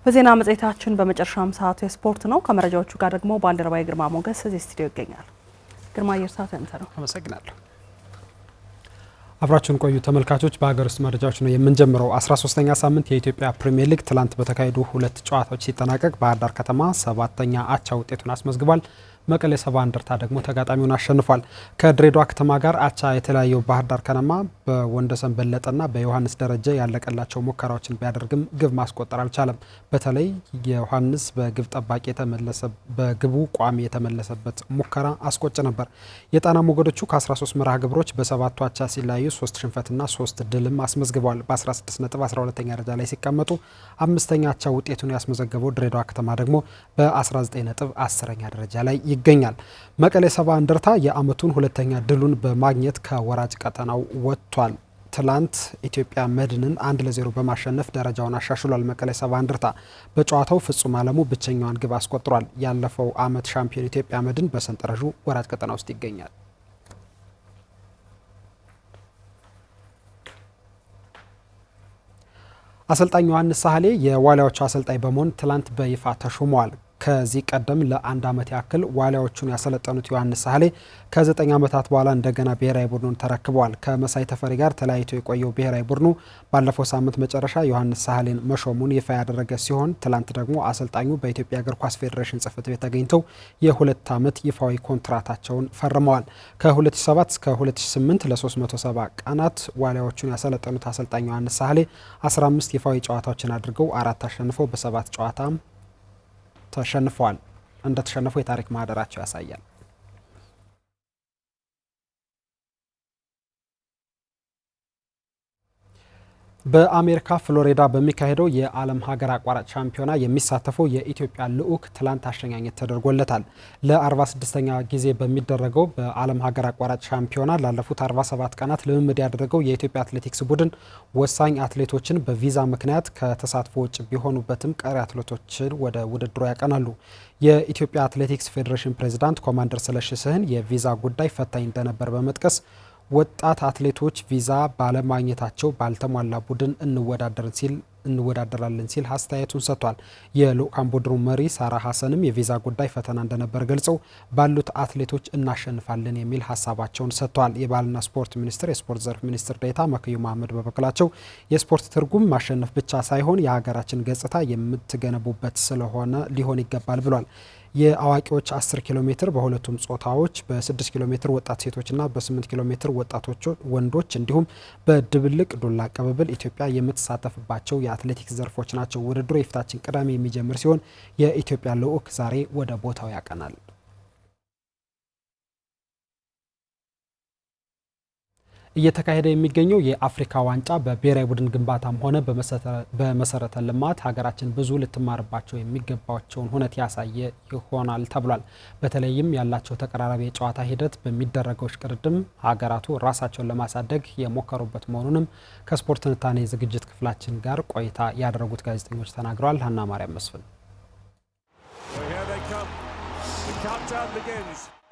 በዜና መጽሔታችን በመጨረሻም ሰዓቱ የስፖርት ነው። ከመረጃዎቹ ጋር ደግሞ ባልደረባዬ ግርማ ሞገስ እዚህ ስቱዲዮ ይገኛል። ግርማ የርሳት አንተ ነው። አመሰግናለሁ። አብራችሁን ቆዩ ተመልካቾች። በሀገር ውስጥ መረጃዎች ነው የምንጀምረው። 13ኛ ሳምንት የኢትዮጵያ ፕሪሚየር ሊግ ትላንት በተካሄዱ ሁለት ጨዋታዎች ሲጠናቀቅ ባህር ዳር ከተማ 7ኛ አቻ ውጤቱን አስመዝግቧል። መቀሌ ሰባ እንደርታ ደግሞ ተጋጣሚውን አሸንፏል። ከድሬዳዋ ከተማ ጋር አቻ የተለያየው ባህር ዳር ከነማ በወንደሰን በለጠና በዮሐንስ ደረጀ ያለቀላቸው ሙከራዎችን ቢያደርግም ግብ ማስቆጠር አልቻለም። በተለይ የዮሐንስ በግብ ጠባቂ በግቡ ቋሚ የተመለሰበት ሙከራ አስቆጭ ነበር። የጣና ሞገዶቹ ከ13 መርሃ ግብሮች በሰባቱ አቻ ሲለያዩ 3 ሽንፈትና 3 ድልም አስመዝግበዋል። በ16 ነጥብ 12ኛ ደረጃ ላይ ሲቀመጡ አምስተኛ አቻ ውጤቱን ያስመዘገበው ድሬዳዋ ከተማ ደግሞ በ19 ነጥብ 10ኛ ደረጃ ላይ ይገኛል። መቀሌ ሰባ እንደርታ የአመቱን ሁለተኛ ድሉን በማግኘት ከወራጅ ቀጠናው ወጥቷል። ትላንት ኢትዮጵያ መድንን 1-0 በማሸነፍ ደረጃውን አሻሽሏል። መቀሌ ሰባ እንደርታ በጨዋታው ፍጹም አለሙ ብቸኛዋን ግብ አስቆጥሯል። ያለፈው አመት ሻምፒዮን ኢትዮጵያ መድን በሰንጠረዡ ወራጅ ቀጠና ውስጥ ይገኛል። አሰልጣኝ ዮሐንስ ሳህሌ የዋሊያዎቹ አሰልጣኝ በመሆን ትላንት በይፋ ተሾመዋል። ከዚህ ቀደም ለአንድ አመት ያክል ዋሊያዎቹን ያሰለጠኑት ዮሐንስ ሳህሌ ከ9 ዓመታት በኋላ እንደገና ብሔራዊ ቡድኑን ተረክበዋል። ከመሳይ ተፈሪ ጋር ተለያይቶ የቆየው ብሔራዊ ቡድኑ ባለፈው ሳምንት መጨረሻ ዮሐንስ ሳህሌን መሾሙን ይፋ ያደረገ ሲሆን ትላንት ደግሞ አሰልጣኙ በኢትዮጵያ እግር ኳስ ፌዴሬሽን ጽሕፈት ቤት ተገኝተው የ2 ዓመት ይፋዊ ኮንትራታቸውን ፈርመዋል። ከ2007 እስከ 2008 ለ370 ቀናት ዋሊያዎቹን ያሰለጠኑት አሰልጣኝ ዮሐንስ ሳህሌ 15 ይፋዊ ጨዋታዎችን አድርገው 4 አሸንፈው በ7 ጨዋታ ተሸንፈዋል። እንደተሸነፉ የታሪክ ማህደራቸው ያሳያል። በአሜሪካ ፍሎሪዳ በሚካሄደው የዓለም ሀገር አቋራጭ ሻምፒዮና የሚሳተፈው የኢትዮጵያ ልዑክ ትላንት አሸኛኘት ተደርጎለታል። ለ46ኛ ጊዜ በሚደረገው በዓለም ሀገር አቋራጭ ሻምፒዮና ላለፉት 47 ቀናት ልምምድ ያደረገው የኢትዮጵያ አትሌቲክስ ቡድን ወሳኝ አትሌቶችን በቪዛ ምክንያት ከተሳትፎ ውጭ ቢሆኑበትም ቀሪ አትሌቶችን ወደ ውድድሩ ያቀናሉ። የኢትዮጵያ አትሌቲክስ ፌዴሬሽን ፕሬዝዳንት ኮማንደር ስለሺ ስህን የቪዛ ጉዳይ ፈታኝ እንደነበር በመጥቀስ ወጣት አትሌቶች ቪዛ ባለማግኘታቸው ባልተሟላ ቡድን እንወዳደራለን ሲል አስተያየቱን ሰጥቷል። የልዑካን ቡድኑ መሪ ሳራ ሀሰንም የቪዛ ጉዳይ ፈተና እንደነበር ገልጸው ባሉት አትሌቶች እናሸንፋለን የሚል ሀሳባቸውን ሰጥተዋል። የባህልና ስፖርት ሚኒስቴር የስፖርት ዘርፍ ሚኒስትር ዴኤታ መክዩ መሀመድ በበኩላቸው የስፖርት ትርጉም ማሸነፍ ብቻ ሳይሆን የሀገራችን ገጽታ የምትገነቡበት ስለሆነ ሊሆን ይገባል ብሏል። የአዋቂዎች 10 ኪሎ ሜትር በሁለቱም ጾታዎች በ6 ኪሎ ሜትር ወጣት ሴቶችና በ8 ኪሎ ሜትር ወጣቶች ወንዶች እንዲሁም በድብልቅ ዱላ አቀባበል ኢትዮጵያ የምትሳተፍባቸው የአትሌቲክስ ዘርፎች ናቸው። ውድድሩ የፊታችን ቅዳሜ የሚጀምር ሲሆን የኢትዮጵያ ልዑክ ዛሬ ወደ ቦታው ያቀናል። እየተካሄደ የሚገኘው የአፍሪካ ዋንጫ በብሔራዊ ቡድን ግንባታም ሆነ በመሰረተ ልማት ሀገራችን ብዙ ልትማርባቸው የሚገባቸውን ሁነት ያሳየ ይሆናል ተብሏል። በተለይም ያላቸው ተቀራራቢ የጨዋታ ሂደት በሚደረገው ሽቅድድም ሀገራቱ ራሳቸውን ለማሳደግ የሞከሩበት መሆኑንም ከስፖርት ትንታኔ ዝግጅት ክፍላችን ጋር ቆይታ ያደረጉት ጋዜጠኞች ተናግረዋል። ሀና ማርያም መስፍን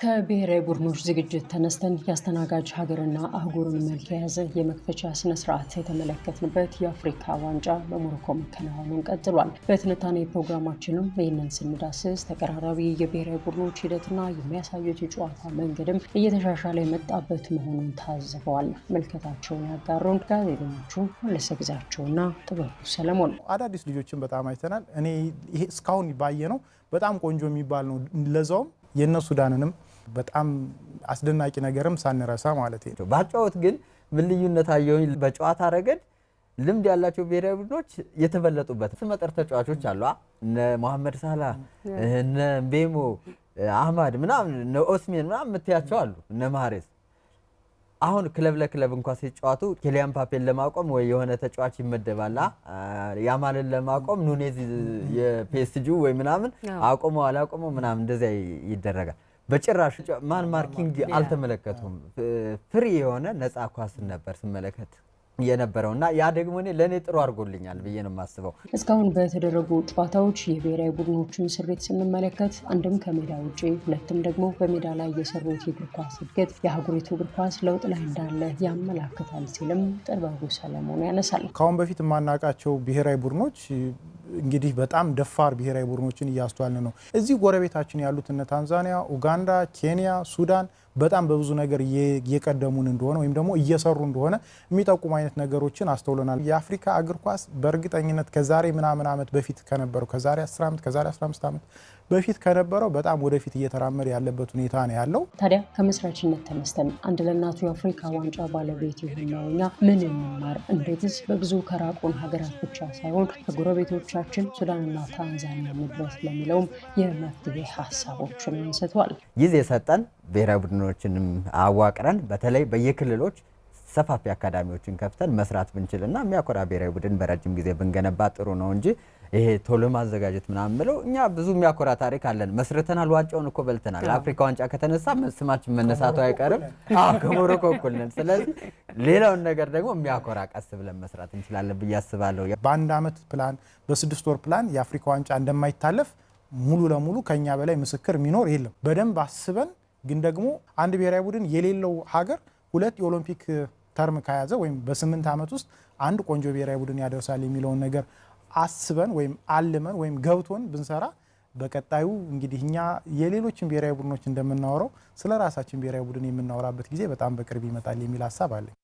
ከብሔራዊ ቡድኖች ዝግጅት ተነስተን ያስተናጋጅ ሀገርና አህጉርን መልክ የያዘ የመክፈቻ ስነ ስርዓት የተመለከትንበት የአፍሪካ ዋንጫ በሞሮኮ መከናወኑን ቀጥሏል። በትንታኔ ፕሮግራማችንም ይህንን ስንዳስስ ተቀራራቢ የብሔራዊ ቡድኖች ሂደትና የሚያሳዩት የጨዋታ መንገድም እየተሻሻለ የመጣበት መሆኑን ታዝበዋል። መልከታቸውን ያጋሩን ጋዜጠኞቹ መለሰ ግዛቸውና ጥበቡ ሰለሞን። አዳዲስ ልጆችን በጣም አይተናል። እኔ ይሄ እስካሁን ባየ ነው በጣም ቆንጆ የሚባል ነው። ለዛውም የነ ሱዳንንም በጣም አስደናቂ ነገርም ሳንረሳ ማለት ነው። ባጫወት ግን ምን ልዩነት አየሁኝ? በጨዋታ ረገድ ልምድ ያላቸው ብሔራዊ ቡድኖች የተበለጡበት ስመጥር ተጫዋቾች አሉ። እነ መሐመድ ሳላ፣ እነ ቤሞ፣ አህመድ ምናምን፣ እነ ኦስሜን ምናምን የምትያቸው አሉ። እነ ማህሬዝ አሁን ክለብ ለክለብ እንኳን ሲጫወቱ ኬሊያን ፓፔን ለማቆም ወይ የሆነ ተጫዋች ይመደባላ ያማልን ለማቆም ኑኔዝ የፒኤስጂ ወይ ምናምን አቆመው አላቆመው ምናምን እንደዚያ ይደረጋል። በጭራሽ ማን ማርኪንግ አልተመለከቱም። ፍሪ የሆነ ነፃ ኳስ ነበር ስመለከት የነበረውና ያ ደግሞ ለኔ ጥሩ አድርጎልኛል ብዬ ነው የማስበው። እስካሁን በተደረጉ ጨዋታዎች የብሔራዊ ቡድኖችን ስሬት ስንመለከት አንድም ከሜዳ ውጪ ሁለትም ደግሞ በሜዳ ላይ የሰሩት የእግር ኳስ እድገት የአህጉሪቱ እግር ኳስ ለውጥ ላይ እንዳለ ያመላክታል ሲልም ጥበቡ ሰለሞን ያነሳል። ካሁን በፊት የማናውቃቸው ብሔራዊ ቡድኖች እንግዲህ በጣም ደፋር ብሔራዊ ቡድኖችን እያስተዋልን ነው። እዚህ ጎረቤታችን ያሉት እነ ታንዛኒያ፣ ኡጋንዳ፣ ኬንያ፣ ሱዳን በጣም በብዙ ነገር እየቀደሙን እንደሆነ ወይም ደግሞ እየሰሩ እንደሆነ የሚጠቁሙ አይነት ነገሮችን አስተውለናል። የአፍሪካ እግር ኳስ በእርግጠኝነት ከዛሬ ምናምን ዓመት በፊት ከነበረው ከዛሬ 10 ዓመት ከዛሬ 15 ዓመት በፊት ከነበረው በጣም ወደፊት እየተራመደ ያለበት ሁኔታ ነው ያለው። ታዲያ ከመስራችነት ተነስተን አንድ ለእናቱ የአፍሪካ ዋንጫ ባለቤት የሆነው እኛ ምን እንማር? እንዴትስ በብዙ ከራቁን ሀገራት ብቻ ሳይሆን ከጎረቤቶቻችን ሱዳንና ታንዛኒያ መድረስ ለሚለውም የመፍትሄ ሀሳቦችን አንስተዋል። ጊዜ ሰጠን ብሔራዊ ቡድኖችንም አዋቅረን በተለይ በየክልሎች ሰፋፊ አካዳሚዎችን ከፍተን መስራት ብንችልና የሚያኮራ ብሔራዊ ቡድን በረጅም ጊዜ ብንገነባ ጥሩ ነው እንጂ ይሄ ቶሎ ማዘጋጀት ምናምን ብለው እኛ ብዙ የሚያኮራ ታሪክ አለን። መስርተናል። ዋንጫውን እኮ በልተናል። አፍሪካ ዋንጫ ከተነሳ ስማችን መነሳቱ አይቀርም። ከሞሮኮ እኩል ነን። ስለዚህ ሌላውን ነገር ደግሞ የሚያኮራ ቀስ ብለን መስራት እንችላለን ብዬ አስባለሁ። በአንድ ዓመት ፕላን በ6 ወር ፕላን የአፍሪካ ዋንጫ እንደማይታለፍ ሙሉ ለሙሉ ከኛ በላይ ምስክር የሚኖር የለም። በደንብ አስበን ግን ደግሞ አንድ ብሔራዊ ቡድን የሌለው ሀገር 2 የኦሎምፒክ ተርም ከያዘ ወይም በ8 ዓመት ውስጥ አንድ ቆንጆ ብሔራዊ ቡድን ያደርሳል የሚለውን ነገር አስበን ወይም አልመን ወይም ገብቶን ብንሰራ በቀጣዩ እንግዲህ እኛ የሌሎችን ብሔራዊ ቡድኖች እንደምናወራው ስለ ራሳችን ብሔራዊ ቡድን የምናወራበት ጊዜ በጣም በቅርብ ይመጣል የሚል ሀሳብ አለኝ።